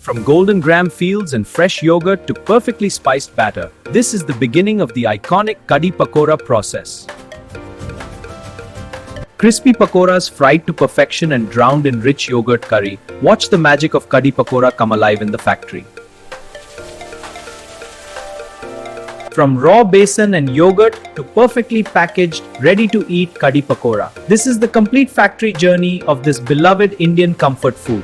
From golden gram fields and fresh yogurt to perfectly spiced batter, this is the beginning of the iconic Kadhi Pakora process. Crispy pakoras fried to perfection and drowned in rich yogurt curry. Watch the magic of Kadhi Pakora come alive in the factory. From raw besan and yogurt to perfectly packaged, ready-to-eat Kadhi Pakora. This is the complete factory journey of this beloved Indian comfort food.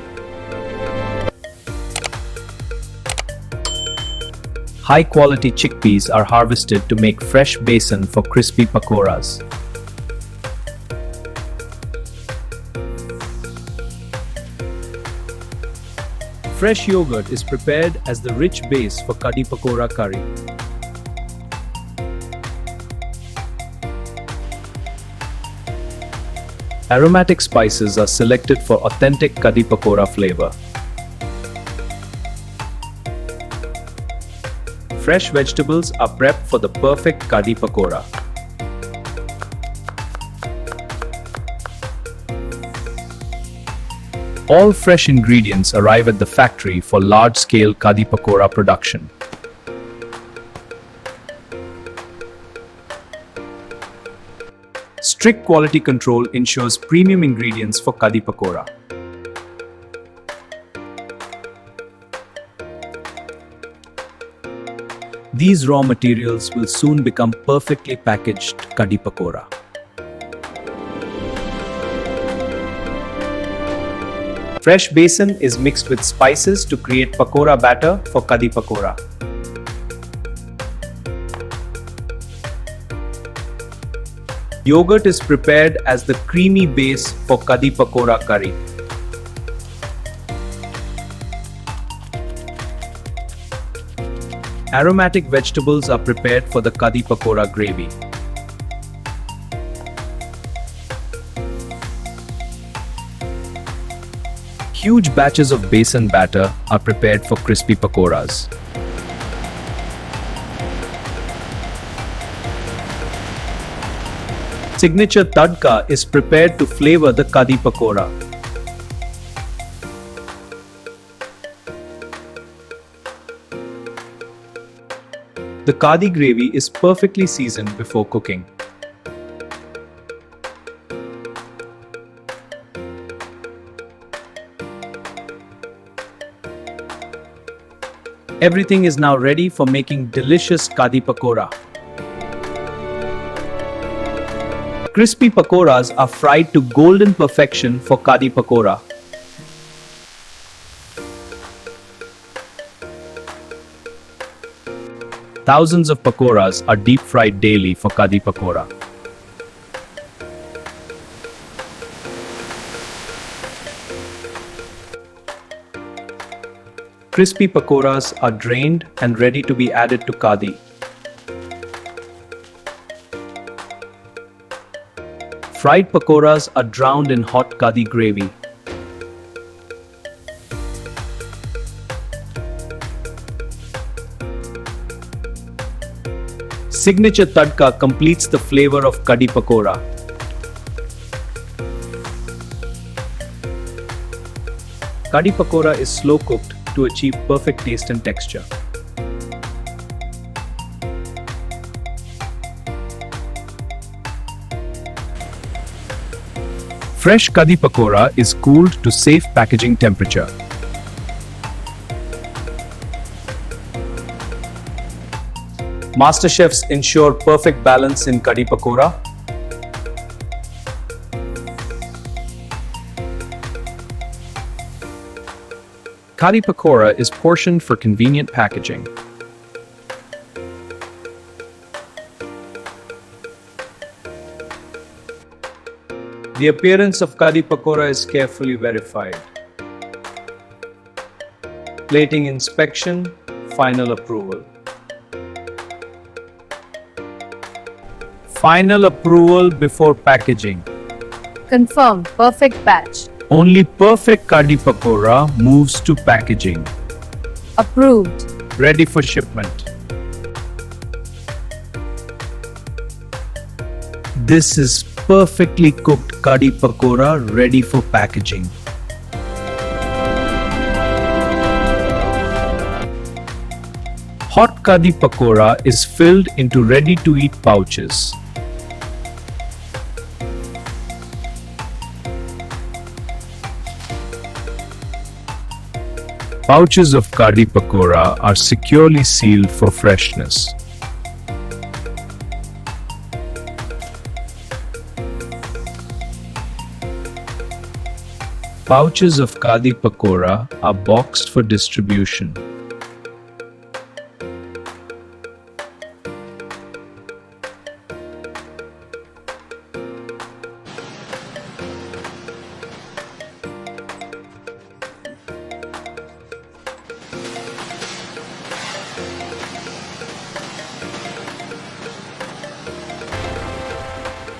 High-quality chickpeas are harvested to make fresh besan for crispy pakoras. Fresh yogurt is prepared as the rich base for Kadhi Pakora curry. Aromatic spices are selected for authentic Kadhi Pakora flavor. Fresh vegetables are prepped for the perfect Kadhi Pakora. All fresh ingredients arrive at the factory for large-scale Kadhi Pakora production. Strict quality control ensures premium ingredients for Kadhi Pakora. These raw materials will soon become perfectly packaged Kadhi Pakora. Fresh besan is mixed with spices to create pakora batter for Kadhi Pakora. Yogurt is prepared as the creamy base for Kadhi Pakora curry. Aromatic vegetables are prepared for the Kadhi Pakora gravy. Huge batches of besan batter are prepared for crispy pakoras. Signature tadka is prepared to flavor the Kadhi Pakora. The Kadhi gravy is perfectly seasoned before cooking. Everything is now ready for making delicious Kadhi Pakora. Crispy pakoras are fried to golden perfection for Kadhi Pakora. Thousands of pakoras are deep fried daily for Kadhi Pakora. Crispy pakoras are drained and ready to be added to Kadhi. Fried pakoras are drowned in hot Kadhi gravy. Signature tadka completes the flavor of Kadhi Pakora. Kadhi Pakora is slow cooked to achieve perfect taste and texture. Fresh Kadhi Pakora is cooled to safe packaging temperature. Master chefs ensure perfect balance in Kadhi Pakora. Kadhi Pakora is portioned for convenient packaging. The appearance of Kadhi Pakora is carefully verified. Plating inspection, final approval. Final approval before packaging. Confirmed. Perfect batch. Only perfect Kadhi Pakora moves to packaging. Approved. Ready for shipment. This is perfectly cooked Kadhi Pakora ready for packaging. Hot Kadhi Pakora is filled into ready-to-eat pouches. Pouches of Kadhi Pakora are securely sealed for freshness. Pouches of Kadhi Pakora are boxed for distribution.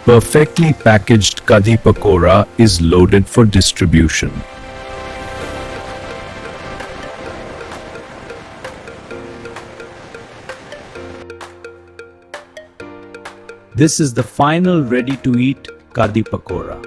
Perfectly packaged Kadhi Pakora is loaded for distribution. This is the final ready-to-eat Kadhi Pakora.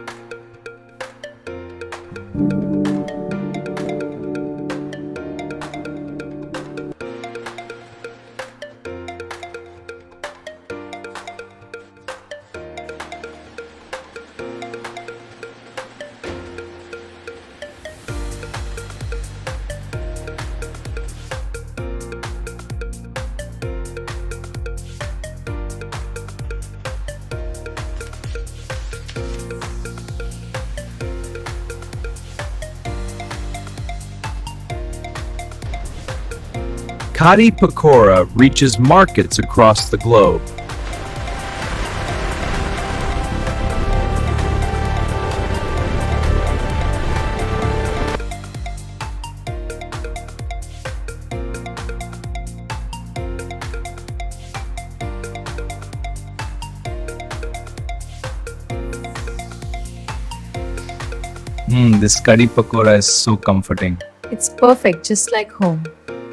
Kadhi Pakora reaches markets across the globe. This Kadhi Pakora is so comforting. It's perfect, just like home.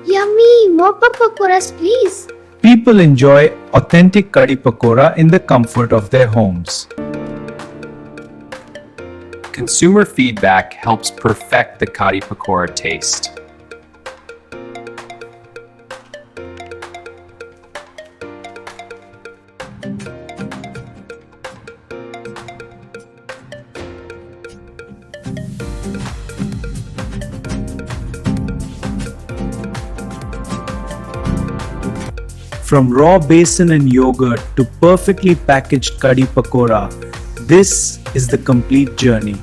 Yummy! More pakoras, please. People enjoy authentic Kadhi Pakora in the comfort of their homes. Consumer feedback helps perfect the Kadhi Pakora taste. From raw besan and yogurt to perfectly packaged Kadhi Pakora, this is the complete journey.